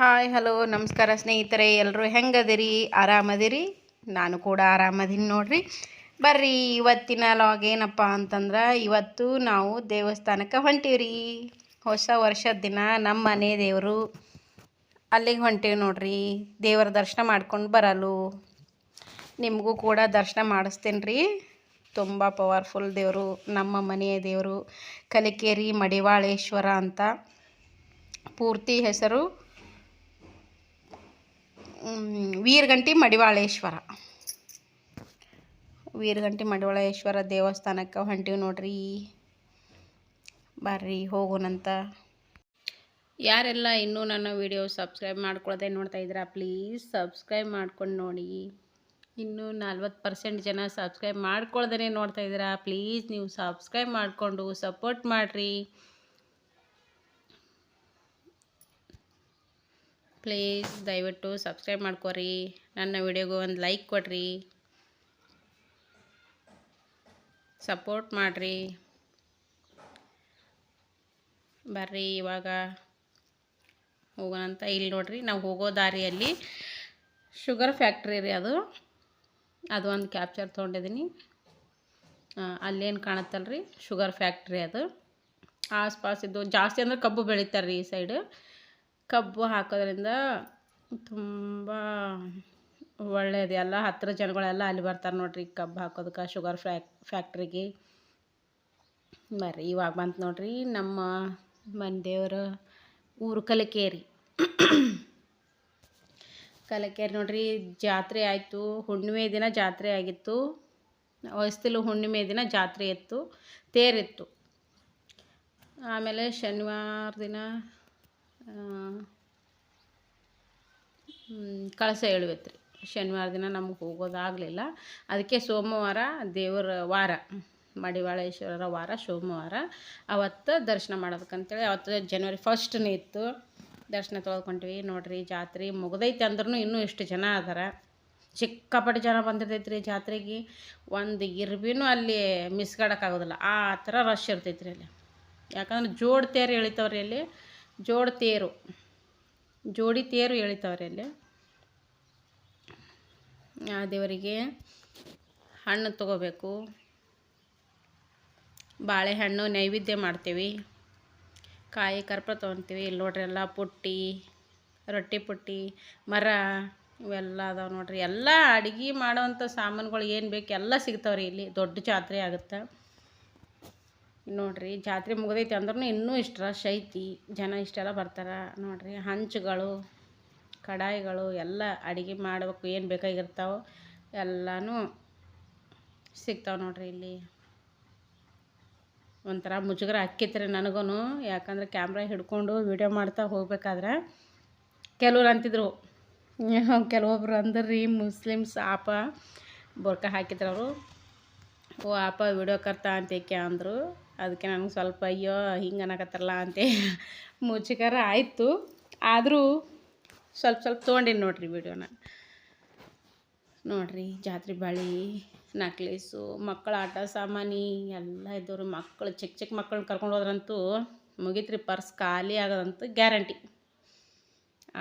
Hi hello ನಮಸ್ಕಾರ ಸ್ನೇಹಿತರೆ, ಎಲ್ಲರೂ ಹೆಂಗದಿರಿ? ಆರಾಮದಿರಿ? ನಾನು ಕೂಡ ಆರಾಮದೀನಿ ನೋಡ್ರಿ. ಬರ್ರಿ, ಇವತ್ತಿನ ಲಾಗ್ ಏನಪ್ಪ ಅಂತಂದ್ರೆ, ಇವತ್ತು ನಾವು ದೇವಸ್ಥಾನಕ್ಕೆ ಹೊಂಟೀವ್ರಿ. ಹೊಸ ವರ್ಷದ ದಿನ ನಮ್ಮ ಮನೆ ದೇವರು ಅಲ್ಲಿಗೆ ಹೊಂಟೀವಿ ನೋಡ್ರಿ. ದೇವರ ದರ್ಶನ ಮಾಡ್ಕೊಂಡು ಬರಲು ನಿಮಗೂ ಕೂಡ ದರ್ಶನ ಮಾಡಿಸ್ತೇನೆ ರೀ. ತುಂಬ ಪವರ್ಫುಲ್ ದೇವರು, ನಮ್ಮ ಮನೆಯ ದೇವರು ಕಲಿಕೇರಿ ಮಡಿವಾಳೇಶ್ವರ ಅಂತ. ಪೂರ್ತಿ ಹೆಸರು ವೀರಗಂಟಿ ಮಡಿವಾಳೇಶ್ವರ. ವೀರಗಂಟಿ ಮಡಿವಾಳೇಶ್ವರ ದೇವಸ್ಥಾನಕ್ಕೆ ಹೊಂಟೀವಿ ನೋಡ್ರಿ. ಬರ್ರಿ ಹೋಗೋಣಂತ. ಯಾರೆಲ್ಲ ಇನ್ನೂ ನನ್ನ ವಿಡಿಯೋ ಸಬ್ಸ್ಕ್ರೈಬ್ ಮಾಡ್ಕೊಳ್ಳದೆ ನೋಡ್ತಾ ಇದ್ದೀರಾ, ಪ್ಲೀಸ್ ಸಬ್ಸ್ಕ್ರೈಬ್ ಮಾಡ್ಕೊಂಡು ನೋಡಿ. ಇನ್ನೂ 40% ಜನ ಸಬ್ಸ್ಕ್ರೈಬ್ ಮಾಡ್ಕೊಳ್ದೇ ನೋಡ್ತಾ ಇದ್ದೀರಾ, ಪ್ಲೀಸ್ ನೀವು ಸಬ್ಸ್ಕ್ರೈಬ್ ಮಾಡಿಕೊಂಡು ಸಪೋರ್ಟ್ ಮಾಡಿರಿ. ಪ್ಲೀಸ್ ದಯವಿಟ್ಟು ಸಬ್ಸ್ಕ್ರೈಬ್ ಮಾಡ್ಕೊರಿ. ನನ್ನ ವಿಡಿಯೋಗೆ ಒಂದು ಲೈಕ್ ಕೊಡ್ರಿ, ಸಪೋರ್ಟ್ ಮಾಡಿರಿ. ಬರ್ರಿ ಇವಾಗ ಹೋಗೋಣಂತ. ಇಲ್ಲಿ ನೋಡ್ರಿ, ನಾವು ಹೋಗೋ ದಾರಿಯಲ್ಲಿ ಶುಗರ್ ಫ್ಯಾಕ್ಟ್ರಿ ರೀ. ಅದು ಒಂದು ಕ್ಯಾಪ್ಚರ್ ತೊಗೊಂಡಿದ್ದೀನಿ. ಅಲ್ಲೇನು ಕಾಣುತ್ತಲ್ರಿ, ಶುಗರ್ ಫ್ಯಾಕ್ಟ್ರಿ. ಅದು ಆಸ್ಪಾಸಿದ್ದು ಜಾಸ್ತಿ ಅಂದ್ರೆ ಕಬ್ಬು ಬೆಳೀತಾರೆ ರೀ ಈ ಸೈಡು. ಕಬ್ಬು ಹಾಕೋದ್ರಿಂದ ತುಂಬ ಒಳ್ಳೆಯದು. ಎಲ್ಲ ಹತ್ತಿರ ಜನಗಳೆಲ್ಲ ಅಲ್ಲಿ ಬರ್ತಾರೆ ನೋಡ್ರಿ ಕಬ್ಬು ಹಾಕೋದಕ್ಕೆ, ಶುಗರ್ ಫ್ಯಾಕ್ಟ್ರಿಗೆ. ಬರ್ರಿ ಇವಾಗ ಬಂತು ನೋಡ್ರಿ ನಮ್ಮ ಮನೆ ದೇವರ ಊರು ಕಲಿಕೇರಿ. ಕಲಿಕೇರಿ ನೋಡ್ರಿ, ಜಾತ್ರೆ ಆಯಿತು. ಹುಣ್ಣಿಮೆ ದಿನ ಜಾತ್ರೆ ಆಗಿತ್ತು. ಹೊಸ್ತಿಲು ಹುಣ್ಣಿಮೆ ದಿನ ಜಾತ್ರೆ ಇತ್ತು, ತೇರಿತ್ತು. ಆಮೇಲೆ ಶನಿವಾರ ದಿನ ಕಳಸ ಎಳುವತ್ತು ರೀ. ಶನಿವಾರ ದಿನ ನಮಗೆ ಹೋಗೋದಾಗಲಿಲ್ಲ, ಅದಕ್ಕೆ ಸೋಮವಾರ ದೇವರ ವಾರ, ಮಡಿವಾಳೇಶ್ವರರ ವಾರ ಸೋಮವಾರ. ಅವತ್ತು ದರ್ಶನ ಮಾಡೋದಕ್ಕಂತೇಳಿ ಅವತ್ತು ಜನವರಿ 1 ಇತ್ತು. ದರ್ಶನ ತೊಗೊಳ್ಕೊಂಡ್ವಿ ನೋಡ್ರಿ. ಜಾತ್ರೆ ಮುಗ್ದೈತೆ ಅಂದ್ರೂ ಇನ್ನೂ ಎಷ್ಟು ಜನ ಅದಾರ. ಸಿಕ್ಕಾಪಟ್ಟೆ ಜನ ಬಂದಿರ್ತೈತೆ ರೀ ಜಾತ್ರೆಗೆ. ಒಂದು ಇರ್ಬಿನೂ ಅಲ್ಲಿ ಮಿಸ್ಗಾಡೋಕ್ಕಾಗೋದಿಲ್ಲ, ಆ ಥರ ರಶ್ ಇರ್ತೈತೆ ರೀ ಅಲ್ಲಿ. ಯಾಕಂದ್ರೆ ಜೋಡಿ ತೇರು ಎಳಿತಾವ್ರಿ ಅಲ್ಲಿ. ಜೋಡಿ ತೇರು ಎಳಿತಾವ್ರಿ ಅಲ್ಲಿ. ಆ ದೇವರಿಗೆ ಹಣ್ಣು ತೊಗೋಬೇಕು, ಬಾಳೆಹಣ್ಣು ನೈವೇದ್ಯ ಮಾಡ್ತೀವಿ, ಕಾಯಿ ಕರ್ಪೂರ ತೊಗೊತೀವಿ. ಇಲ್ಲಿ ನೋಡ್ರಿ ಎಲ್ಲ ಪುಟ್ಟಿ, ರೊಟ್ಟಿ ಪುಟ್ಟಿ, ಮರ ಇವೆಲ್ಲ ಅದಾವೆ ನೋಡ್ರಿ. ಎಲ್ಲ ಅಡುಗೆ ಮಾಡೋವಂಥ ಸಾಮಾನುಗಳು ಏನು ಬೇಕು ಎಲ್ಲ ಸಿಗ್ತಾವ್ರಿ ಇಲ್ಲಿ. ದೊಡ್ಡ ಜಾತ್ರೆ ಆಗುತ್ತೆ ನೋಡ್ರಿ. ಜಾತ್ರೆ ಮುಗ್ದೈತಿ ಅಂದ್ರೂ ಇನ್ನೂ ಇಷ್ಟು ರಶ್ ಐತಿ, ಜನ ಇಷ್ಟೆಲ್ಲ ಬರ್ತಾರೆ ನೋಡ್ರಿ. ಹಂಚುಗಳು, ಕಡಾಯಿಗಳು ಎಲ್ಲ ಅಡುಗೆ ಮಾಡಬೇಕು ಏನು ಬೇಕಾಗಿರ್ತಾವೆ ಎಲ್ಲನೂ ಸಿಗ್ತಾವೆ ನೋಡ್ರಿ ಇಲ್ಲಿ. ಒಂಥರ ಮುಜುಗರ ಆಕ್ಕಿತ್ರಿ ನನಗೂ, ಯಾಕಂದ್ರೆ ಕ್ಯಾಮ್ರಾ ಹಿಡ್ಕೊಂಡು ವೀಡಿಯೋ ಮಾಡ್ತಾ ಹೋಗ್ಬೇಕಾದ್ರೆ ಕೆಲವ್ರು ಅಂತಿದ್ರು, ಕೆಲವೊಬ್ರು ಅಂದ್ರಿ ಮುಸ್ಲಿಮ್ಸ್ ಆಪ ಬೊರ್ಕ ಹಾಕಿದ್ರು ಅವರು. ಓ ಆಪ ವಿಡಿಯೋ ಕರ್ತಾ ಅಂತೇಕೆ ಅಂದರು. ಅದಕ್ಕೆ ನನಗೆ ಸ್ವಲ್ಪ ಅಯ್ಯೋ ಹಿಂಗೆ ಅನ್ನಕತ್ತಾರಲ್ಲ ಅಂತೆ ಮುಜುಗರ ಆಯಿತು. ಆದರೂ ಸ್ವಲ್ಪ ತೊಗೊಂಡಿನಿ ನೋಡ್ರಿ ವಿಡಿಯೋನ. ನೋಡ್ರಿ ಜಾತ್ರೆ ಬಳಿ, ನಕ್ಲೇಸು, ಮಕ್ಕಳ ಆಟ ಸಾಮಾನು ಎಲ್ಲ ಇದ್ದವ್ರು. ಮಕ್ಕಳು ಚಿಕ್ಕ ಮಕ್ಕಳನ್ನ ಕರ್ಕೊಂಡು ಹೋದ್ರಂತೂ ಮುಗಿತ್ರಿ, ಪರ್ಸ್ ಖಾಲಿ ಆಗೋದಂತೂ ಗ್ಯಾರಂಟಿ.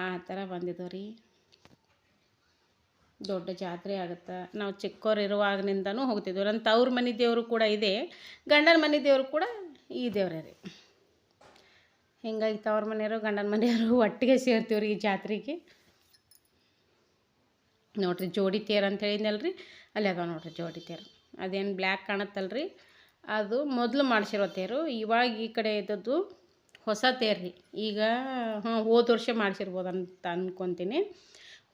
ಆ ಥರ ಬಂದಿದ್ದವ್ರಿ. ದೊಡ್ಡ ಜಾತ್ರೆ ಆಗುತ್ತೆ. ನಾವು ಚಿಕ್ಕವ್ರು ಇರುವಾಗಿನಿಂದನೂ ಹೋಗ್ತಿದ್ವಿ. ನನ್ನ ತವ್ರ ಮನೆ ದೇವರು ಕೂಡ ಇದೆ, ಗಂಡನ ಮನೆ ದೇವರು ಕೂಡ ಈ ದೇವರೇ ರೀ. ಹಿಂಗಾಗಿ ತವ್ರ ಮನೆಯವರು ಗಂಡನ ಮನೆಯವರು ಒಟ್ಟಿಗೆ ಸೇರ್ತೀವ್ರಿ ಈ ಜಾತ್ರೆಗೆ. ನೋಡ್ರಿ ಜೋಡಿ ತೇರು ಅಂತ ಹೇಳಿದ್ನಲ್ರಿ, ಅಲ್ಲಿ ಅದಾವ ನೋಡ್ರಿ ಜೋಡಿ ತೇರು. ಅದೇನು ಬ್ಲ್ಯಾಕ್ ಕಾಣುತ್ತಲ್ರಿ, ಅದು ಮೊದಲು ಮಾಡಿಸಿರೋ ತೇರು. ಇವಾಗ ಈ ಕಡೆ ಇದ್ದದ್ದು ಹೊಸ ತೇರು ರೀ. ಈಗ ಹೋದ ವರ್ಷ ಮಾಡಿಸಿರ್ಬೋದು ಅಂತ ಅಂದ್ಕೊತೀನಿ.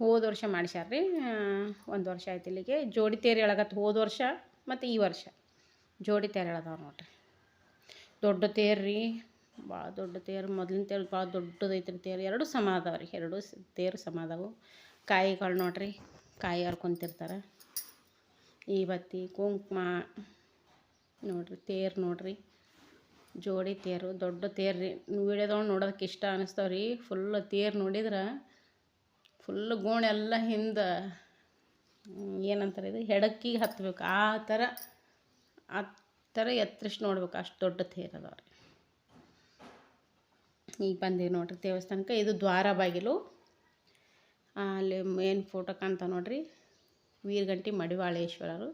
ಹೋದ ವರ್ಷ ಮಾಡಿಸ್ಯಾರ್ರಿ, 1 ವರ್ಷ ಆಯ್ತು ಇಲ್ಲಿಗೆ. ಜೋಡಿ ತೇರು ಎಳಗತ್ತು ಹೋದ ವರ್ಷ ಮತ್ತು ಈ ವರ್ಷ ಜೋಡಿ ತೇರು ಎಳೆದವ ನೋಡ್ರಿ. ದೊಡ್ಡ ತೇರು ರೀ, ಭಾಳ ದೊಡ್ಡ ತೇರು. ಮೊದಲಿನ ತೇರು ಭಾಳ ದೊಡ್ಡದೈತ್ರಿ ತೇರು. 2 ಸಮ ಅದಾವೆ ರೀ, 2 ತೇರು ಸಮ ಅದಾವೆ. ಕಾಯಿಗಳು ನೋಡ್ರಿ, ಕಾಯಿ ಹರ್ಕೊಂತಿರ್ತಾರೆ. ಈ ಬತ್ತಿ ಕುಂಕುಮ ನೋಡ್ರಿ. ತೇರು ನೋಡ್ರಿ, ಜೋಡಿ ತೇರು, ದೊಡ್ಡ ತೇರು ರೀ. ವೀಡಿಯೋದೊಳಗೆ ನೋಡೋದಕ್ಕೆ ಇಷ್ಟ ಅನ್ನಿಸ್ತಾವ್ರಿ. ಫುಲ್ ತೇರು ನೋಡಿದ್ರೆ ಫುಲ್ಲು ಗೋಣೆಲ್ಲ ಹಿಂದೆ ಏನಂತಾರೆ ಇದು ಹೆಡಕ್ಕಿಗೆ ಹತ್ತಬೇಕು, ಆ ಥರ ಎತ್ತರಿಸಿ ನೋಡ್ಬೇಕು, ಅಷ್ಟು ದೊಡ್ಡ ತೇರು ಅದಾವ ರೀ. ಈಗ ಬಂದೀವಿ ನೋಡಿರಿ ದೇವಸ್ಥಾನಕ್ಕೆ. ಇದು ದ್ವಾರ ಬಾಗಿಲು. ಅಲ್ಲಿ ಮೇನ್ ಫೋಟೋ ಕಾಣ್ತಾವೆ ನೋಡಿರಿ, ವೀರಗಂಟಿ ಮಡಿವಾಳೇಶ್ವರರು.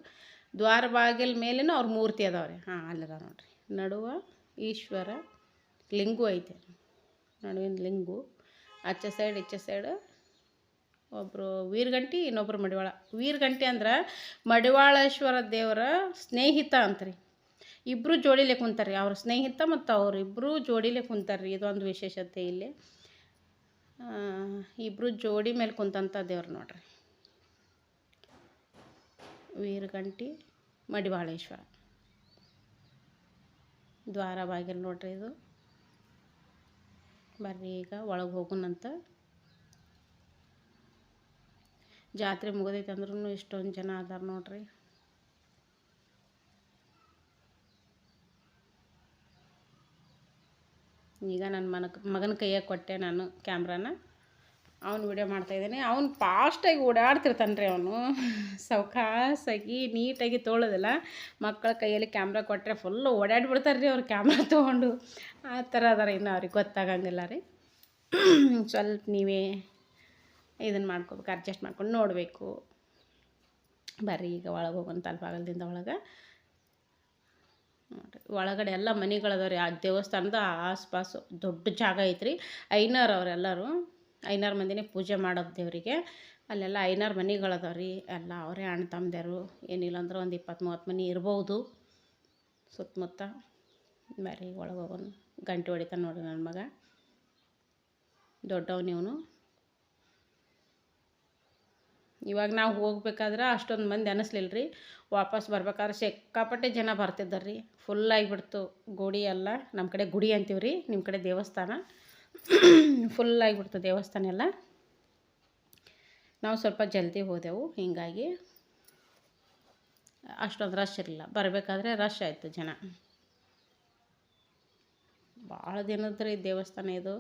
ದ್ವಾರ ಬಾಗಿಲ ಮೇಲೇನೂ ಅವ್ರ ಮೂರ್ತಿ ಅದಾವ್ರಿ. ಅಲ್ಲದ ನೋಡಿರಿ, ನಡುವ ಈಶ್ವರ ಲಿಂಗು ಐತೆ, ನಡುವಿನ ಲಿಂಗು. ಆಚೆ ಸೈಡ್ ಈಚೆ ಸೈಡ್ ಒಬ್ಬರು ವೀರಗಂಟಿ, ಇನ್ನೊಬ್ಬರು ಮಡಿವಾಳ. ವೀರಗಂಟಿ ಅಂದ್ರೆ ಮಡಿವಾಳೇಶ್ವರ ದೇವರ ಸ್ನೇಹಿತ ಅಂತ್ರಿ. ಇಬ್ಬರು ಜೋಡಿಲೆ ಕುಂತಾರ್ರಿ, ಅವ್ರ ಸ್ನೇಹಿತ ಮತ್ತು ಅವರಿಬ್ಬರು ಜೋಡಿಲೆ ಕುಂತಾರ್ರಿ. ಇದೊಂದು ವಿಶೇಷತೆ ಇಲ್ಲಿ. ಇಬ್ಬರು ಜೋಡಿ ಮೇಲೆ ಕುಂತಂಥ ದೇವ್ರು ನೋಡ್ರಿ, ವೀರಗಂಟಿ ಮಡಿವಾಳೇಶ್ವರ. ದ್ವಾರ ಬಾಗಿಲು ನೋಡ್ರಿ ಇದು. ಬರ್ರಿ ಈಗ ಒಳಗೆ ಹೋಗೋಣಂತ. ಜಾತ್ರೆ ಮುಗಿದೈತೆ ಅಂದ್ರೂ ಇಷ್ಟೊಂದು ಜನ ಅದಾರ ನೋಡ್ರಿ. ಈಗ ನನ್ನ ಮಗನ ಕೈಯಾಗ ಕೊಟ್ಟೆ ನಾನು ಕ್ಯಾಮ್ರಾನ. ಅವ್ನು ವಿಡಿಯೋ ಮಾಡ್ತಾಯಿದ್ದಾನೆ. ಅವ್ನು ಫಾಸ್ಟಾಗಿ ಓಡಾಡ್ತಿರ್ತಾನೆ ರೀ. ಅವನು ಸಾವಕಾಸಾಗಿ ನೀಟಾಗಿ ತೊಗೊಳ್ಳೋದಿಲ್ಲ. ಮಕ್ಕಳ ಕೈಯಲ್ಲಿ ಕ್ಯಾಮ್ರಾ ಕೊಟ್ಟರೆ ಫುಲ್ಲು ಓಡಾಡ್ಬಿಡ್ತಾರೆ ರೀ ಅವ್ರು ಕ್ಯಾಮ್ರಾ ತೊಗೊಂಡು. ಆ ಥರ ಅದಾರ. ಇನ್ನು ಅವ್ರಿಗೆ ಗೊತ್ತಾಗಂಗಿಲ್ಲ ರೀ. ಸ್ವಲ್ಪ ನೀವೇ ಇದನ್ನು ಮಾಡ್ಕೋಬೇಕು, ಅಡ್ಜಸ್ಟ್ ಮಾಡ್ಕೊಂಡು ನೋಡಬೇಕು. ಬರ್ರಿ ಈಗ ಒಳಗೆ ಹೋಗೋಣ. ತಲಪಾಗಲದಿಂದ ಒಳಗೆ ನೋಡಿರಿ, ಒಳಗಡೆ ಎಲ್ಲ ಮನೆಗಳದಾವ ರೀ. ಆ ದೇವಸ್ಥಾನದ ಆಸ್ಪಾಸು ದೊಡ್ಡ ಜಾಗ ಐತ್ರಿ. ಐನಾರು ಅವರೆಲ್ಲರೂ ಐನಾರು ಮಂದಿನೇ ಪೂಜೆ ಮಾಡೋದು ದೇವರಿಗೆ. ಅಲ್ಲೆಲ್ಲ ಐನಾರು ಮನೆಗಳದಾವ ರೀ. ಎಲ್ಲ ಅವರೇ ಅಣ್ಣ ತಮ್ಮದೇರು. ಏನಿಲ್ಲ ಅಂದ್ರೆ ಒಂದು 20-30 ಮನೆ ಇರ್ಬೋದು ಸುತ್ತಮುತ್ತ. ಬರ್ರಿ ಒಳಗೆ ಹೋಗೋಣ. ಗಂಟೆ ಹೊಡಿತಾನೆ ನೋಡಿರಿ ನನ್ನ ಮಗ, ದೊಡ್ಡವನಿವನು. ಇವಾಗ ನಾವು ಹೋಗ್ಬೇಕಾದ್ರೆ ಅಷ್ಟೊಂದು ಮಂದಿ ಅನ್ನಿಸ್ಲಿಲ್ಲ ರೀ. ವಾಪಸ್ ಬರ್ಬೇಕಾದ್ರೆ ಸಿಕ್ಕಾಪಟ್ಟೆ ಜನ ಬರ್ತಿದ್ದಾರೆ ರೀ. ಫುಲ್ಲಾಗಿಬಿಡ್ತು ಗುಡಿ ಎಲ್ಲ. ನಮ್ಮ ಕಡೆ ಗುಡಿ ಅಂತೀವಿ ರೀ, ನಿಮ್ಮ ಕಡೆ ದೇವಸ್ಥಾನ. ಫುಲ್ಲಾಗಿಬಿಡ್ತು ದೇವಸ್ಥಾನ ಎಲ್ಲ. ನಾವು ಸ್ವಲ್ಪ ಜಲ್ದಿ ಹೋದೆವು, ಹೀಗಾಗಿ ಅಷ್ಟೊಂದು ರಶ್ ಇರಲಿಲ್ಲ. ಬರಬೇಕಾದ್ರೆ ರಶ್ ಆಯಿತು ಜನ. ಭಾಳ ದಿನದ ರೀ ದೇವಸ್ಥಾನ ಇದು.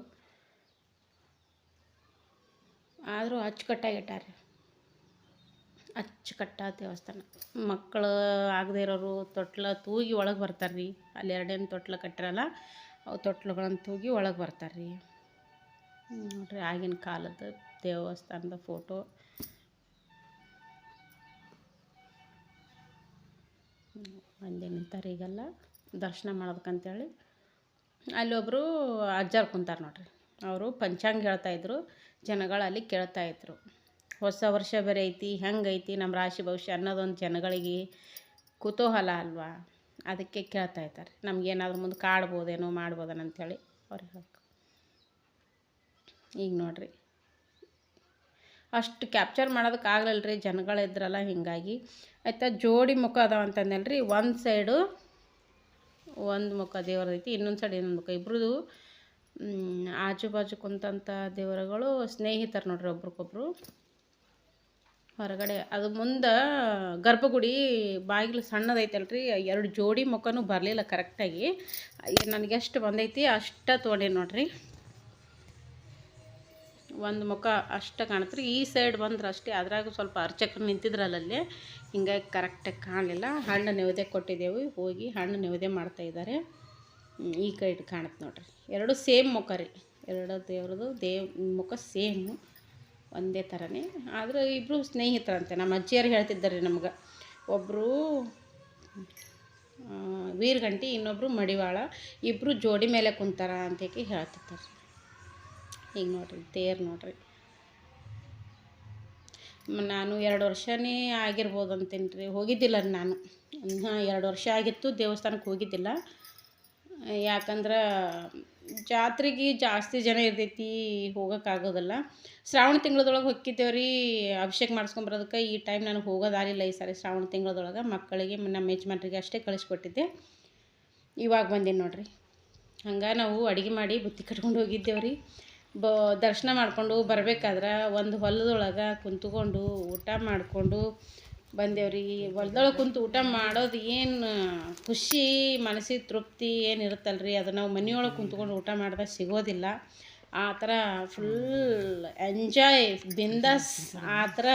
ಆದರೂ ಅಚ್ಚುಕಟ್ಟಾಗಿಟ್ಟಾರೆ. ಅಚ್ಚುಕಟ್ಟಾದ ದೇವಸ್ಥಾನ. ಮಕ್ಕಳು ಆಗದೆ ಇರೋರು ತೊಟ್ಲ ತೂಗಿ ಒಳಗೆ ಬರ್ತಾರೆ ರೀ. ಅಲ್ಲಿ 2 ತೊಟ್ಲು ಕಟ್ಟಿರಲ್ಲ, ಅವು ತೊಟ್ಲುಗಳನ್ನು ತೂಗಿ ಒಳಗೆ ಬರ್ತಾರೆ ರೀ. ನೋಡಿರಿ ಆಗಿನ ಕಾಲದ ದೇವಸ್ಥಾನದ ಫೋಟೋ. ಮಂದಿ ನಿಂತಾರೆ ಈಗೆಲ್ಲ ದರ್ಶನ ಮಾಡೋದಕ್ಕಂತೇಳಿ. ಅಲ್ಲೊಬ್ಬರು ಅಜ್ಜಾರು ಕುಂತಾರೆ ನೋಡ್ರಿ. ಅವರು ಪಂಚಾಂಗ ಹೇಳ್ತಾಯಿದ್ರು. ಜನಗಳು ಅಲ್ಲಿ ಕೇಳ್ತಾಯಿದ್ರು, ಹೊಸ ವರ್ಷ ಬೇರೆ ಐತಿ, ಹೆಂಗೈತಿ ನಮ್ಮ ರಾಶಿ ಭವಿಷ್ಯ ಅನ್ನೋದೊಂದು ಜನಗಳಿಗೆ ಕುತೂಹಲ ಅಲ್ವಾ. ಅದಕ್ಕೆ ಕೇಳ್ತಾ ಇರ್ತಾರೆ, ನಮಗೇನಾದ್ರೂ ಮುಂದೆ ಕಾಡ್ಬೋದೇನೋ ಮಾಡ್ಬೋದೇನೋ ಅಂಥೇಳಿ ಅವ್ರು ಹೇಳ್ತಾರೆ. ಈಗ ನೋಡಿರಿ, ಅಷ್ಟು ಕ್ಯಾಪ್ಚರ್ ಮಾಡೋದಕ್ಕಾಗಲ್ಲ ರೀ, ಜನಗಳಿದ್ರಲ್ಲ. ಹೀಗಾಗಿ ಆಯಿತಾ. ಜೋಡಿ ಮುಖ ಅದಾವ ಅಂತಂದೇಳಿ ರೀ. ಒಂದು ಸೈಡು ಒಂದು ಮುಖ ದೇವ್ರದೈತಿ, ಇನ್ನೊಂದು ಸೈಡ್ ಇನ್ನೊಂದು ಮುಖ. ಇಬ್ಬರದು ಆಜು ಬಾಜು ಕುಂತಂಥ ದೇವರುಗಳು ಸ್ನೇಹಿತರು ನೋಡ್ರಿ, ಒಬ್ರಿಗೊಬ್ರು. ಹೊರಗಡೆ ಅದು ಮುಂದೆ ಗರ್ಭಗುಡಿ ಬಾಗಿಲು ಸಣ್ಣದೈತಲ್ರಿ. 2 ಜೋಡಿ ಮುಖನೂ ಬರಲಿಲ್ಲ ಕರೆಕ್ಟಾಗಿ. ನನಗೆ ಎಷ್ಟು ಬಂದೈತಿ ಅಷ್ಟು ತೊಗೊಂಡೇನಿ ನೋಡ್ರಿ. ಒಂದು ಮುಖ ಅಷ್ಟು ಕಾಣತ್ರಿ. ಈ ಸೈಡ್ ಬಂದ್ರೆ ಅಷ್ಟೇ. ಅದ್ರಾಗ ಸ್ವಲ್ಪ ಅರ್ಚಕರು ನಿಂತಿದ್ರಲ್ಲೇ, ಹಿಂಗಾಗಿ ಕರೆಕ್ಟಾಗಿ ಕಾಣಲಿಲ್ಲ. ಹಣ್ಣು ನೈವೇದ್ಯ ಕೊಟ್ಟಿದ್ದೇವೆ, ಹೋಗಿ ಹಣ್ಣು ನೈವೇದ್ಯ ಮಾಡ್ತಾಯಿದ್ದಾರೆ. ಈ ಕಡೆ ಕಾಣುತ್ತೆ ನೋಡ್ರಿ. 2 ಸೇಮ್ ಮುಖ ರೀ. 2 ದೇವ್ರದ್ದು ಮುಖ ಸೇಮು, ಒಂದೇ ಥರನೇ. ಆದ್ರೆ ಇಬ್ಬರು ಸ್ನೇಹಿತರಂತೆ. ನಮ್ಮ ಅಜ್ಜಿಯರು ಹೇಳ್ತಿದ್ದಾರೆ ರೀ ನಮ್ಗೆ. ಒಬ್ಬರು ವೀರಗಂಟಿ, ಇನ್ನೊಬ್ಬರು ಮಡಿವಾಳ. ಇಬ್ಬರು ಜೋಡಿ ಮೇಲೆ ಕುಂತಾರ ಅಂತೇಳಿ ಹೇಳ್ತಿದ್ದಾರೆ. ಈಗ ನೋಡ್ರಿ ತೇರು ನೋಡ್ರಿ. ನಾನು 2 ವರ್ಷನೇ ಆಗಿರ್ಬೋದು ಅಂತೀನಿ ರೀ, ಹೋಗಿದ್ದಿಲ್ಲ ರೀ ನಾನು. 2 ವರ್ಷ ಆಗಿತ್ತು ದೇವಸ್ಥಾನಕ್ಕೆ ಹೋಗಿದ್ದಿಲ್ಲ. ಯಾಕಂದ್ರೆ ಜಾತ್ರೆಗೆ ಜಾಸ್ತಿ ಜನ ಇರ್ತೈತಿ, ಹೋಗೋಕ್ಕಾಗೋದಿಲ್ಲ. ಶ್ರಾವಣ ತಿಂಗಳದೊಳಗೆ ಹೊಕ್ಕಿದ್ದೇವೆ ರೀ ಅಭಿಷೇಕ ಮಾಡಿಸ್ಕೊಂಬರೋದಕ್ಕೆ. ಈ ಟೈಮ್ ನನಗೆ ಹೋಗೋದಾಗಲಿಲ್ಲ ಈ ಸಾರಿ. ಶ್ರಾವಣ ತಿಂಗಳದೊಳಗೆ ಮಕ್ಕಳಿಗೆ ನಮ್ಮ ಯಜಮಾನ್ರಿಗೆ ಅಷ್ಟೇ ಕಳಿಸ್ಕೊಟ್ಟಿದ್ದೆ. ಇವಾಗ ಬಂದೀನಿ ನೋಡ್ರಿ. ಹಂಗೆ ನಾವು ಅಡುಗೆ ಮಾಡಿ ಬುತ್ತಿ ಕಟ್ಕೊಂಡು ಹೋಗಿದ್ದೇವೆ ರೀ. ದರ್ಶನ ಮಾಡಿಕೊಂಡು ಬರಬೇಕಾದ್ರೆ ಒಂದು ಹೊಲದೊಳಗೆ ಕುಂತ್ಕೊಂಡು ಊಟ ಮಾಡಿಕೊಂಡು ಬಂದೇವ್ರಿ. ಹೊಲದೊಳಗೆ ಕುಂತು ಊಟ ಮಾಡೋದು ಏನು ಖುಷಿ, ಮನಸ್ಸಿಗೆ ತೃಪ್ತಿ ಏನು ಇರುತ್ತಲ್ರಿ, ಅದು ನಾವು ಮನೆಯೊಳಗೆ ಕುಂತ್ಕೊಂಡು ಊಟ ಮಾಡಿದಾಗ ಸಿಗೋದಿಲ್ಲ. ಆ ಥರ ಫುಲ್ ಎಂಜಾಯ್ ಬಿಂದಾಸ್ ಆ ಥರ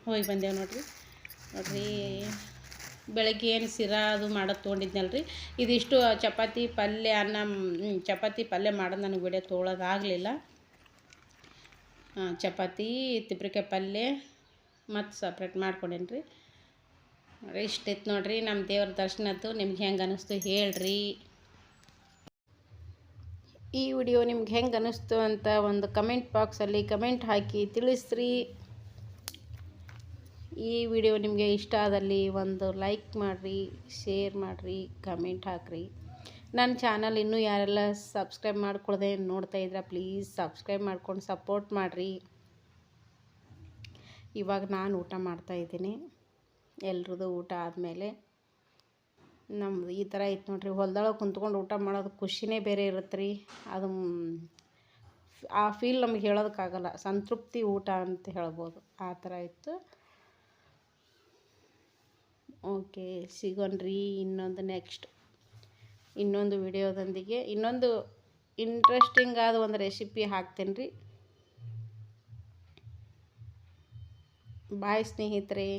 ಹೋಗಿ ಬಂದೇವು ನೋಡ್ರಿ. ಬೆಳಗ್ಗೆ ಏನು ಸಿರಾ ಅದು ಮಾಡೋದು ತೊಗೊಂಡಿದ್ನಲ್ರಿ. ಇದಿಷ್ಟು ಚಪಾತಿ ಪಲ್ಯ ಚಪಾತಿ ಪಲ್ಯ ಮಾಡೋದು ನನಗೆ ವಿಡಿಯೋ ತೊಗೊಳೋದಾಗಲಿಲ್ಲ. ಚಪಾತಿ ತಿಪ್ಪಿರಿಕಾಯಿ ಪಲ್ಯ ಮತ್ತು ಸಪ್ರೇಟ್ ಮಾಡ್ಕೊಂಡೇನಿ ರೀ. ಇಷ್ಟೈತೆ ನೋಡಿರಿ ನಮ್ಮ ದೇವ್ರ ದರ್ಶನದ್ದು. ನಿಮ್ಗೆ ಹೆಂಗೆ ಅನ್ನಿಸ್ತು ಹೇಳ್ರಿ. ಈ ವಿಡಿಯೋ ನಿಮ್ಗೆ ಹೆಂಗೆ ಅನ್ನಿಸ್ತು ಅಂತ ಒಂದು ಕಮೆಂಟ್ ಬಾಕ್ಸಲ್ಲಿ ಕಮೆಂಟ್ ಹಾಕಿ ತಿಳಿಸ್ರಿ. ಈ ವಿಡಿಯೋ ನಿಮಗೆ ಇಷ್ಟ ಆದಲ್ಲಿ ಒಂದು ಲೈಕ್ ಮಾಡಿರಿ, ಶೇರ್ ಮಾಡಿರಿ, ಕಮೆಂಟ್ ಹಾಕಿರಿ. ನನ್ನ ಚಾನಲ್ ಇನ್ನೂ ಯಾರೆಲ್ಲ ಸಬ್ಸ್ಕ್ರೈಬ್ ಮಾಡ್ಕೊಳ್ದೆ ನೋಡ್ತಾ ಇದ್ರೆ ಪ್ಲೀಸ್ ಸಬ್ಸ್ಕ್ರೈಬ್ ಮಾಡ್ಕೊಂಡು ಸಪೋರ್ಟ್ ಮಾಡಿರಿ. ಇವಾಗ ನಾನು ಊಟ ಮಾಡ್ತಾಯಿದ್ದೀನಿ. ಎಲ್ರದ್ದು ಊಟ ಆದಮೇಲೆ ನಮ್ಮದು ಈ ಥರ ಇತ್ತು ನೋಡ್ರಿ. ಹೊಲದೊಳಗೆ ಕುಂತ್ಕೊಂಡು ಊಟ ಮಾಡೋದು ಖುಷಿನೇ ಬೇರೆ ಇರುತ್ತೆ ರೀ. ಅದು ಆ ಫೀಲ್ ನಮ್ಗೆ ಹೇಳೋದಕ್ಕಾಗಲ್ಲ. ಸಂತೃಪ್ತಿ ಊಟ ಅಂತ ಹೇಳ್ಬೋದು. ಆ ಥರ ಇತ್ತು. ಓಕೆ, ಸಿಗೋಣ್ರಿ ಇನ್ನೊಂದು ವಿಡಿಯೋದೊಂದಿಗೆ. ಇನ್ನೊಂದು ಇಂಟ್ರೆಸ್ಟಿಂಗ್ ಆದ ಒಂದು ರೆಸಿಪಿ ಹಾಕ್ತೇನೆ ರೀ. ಬಾಯ್ ಸ್ನೇಹಿತರೆ.